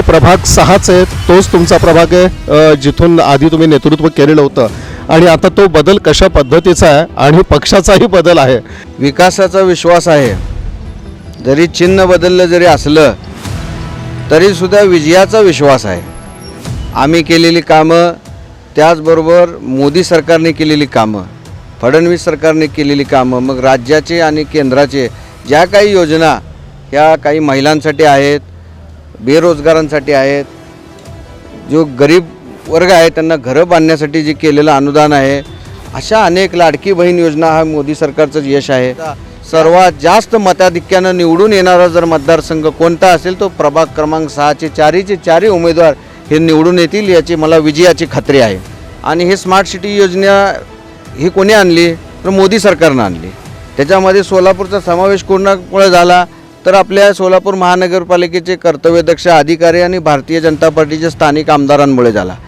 प्रभाग 6च आहे, तोच तुमचा प्रभाग आहे जिथून आधी तुम्ही नेतृत्व केलेलं होतं आणि आता तो बदल कशा पद्धतीचा आहे आणि पक्षाचाही बदल आहे? विकासाचा विश्वास आहे. जरी चिन्ह बदललं जरी असलं तरीसुद्धा विजयाचा विश्वास आहे. आम्ही केलेली कामं, त्याचबरोबर मोदी सरकारने केलेली कामं, फडणवीस सरकारने केलेली कामं, मग राज्याचे आणि केंद्राचे ज्या काही योजना ह्या काही महिलांसाठी आहेत, बेरोजगारांसाठी आहेत, जो गरीब वर्ग आहे त्यांना घरं बांधण्यासाठी जे केलेलं अनुदान आहे, अशा अनेक लाडकी बहीण योजना हा मोदी सरकारचं यश आहे. सर्वात जास्त मताधिक्यानं निवडून येणारा जर मतदारसंघ कोणता असेल तो प्रभाग क्रमांक 6चे चारही उमेदवार हे निवडून येतील याची मला विजयाची खात्री आहे. आणि हे स्मार्ट सिटी योजना ही कोणी आणली तर मोदी सरकारनं आणली. त्याच्यामध्ये सोलापूरचा समावेश कोणामुळे झाला तर आपल्या सोलापूर महानगरपालिकेचे कर्तव्यदक्ष अधिकारी आणि भारतीय जनता पार्टीच्या स्थानिक आमदारांमुळे झाला.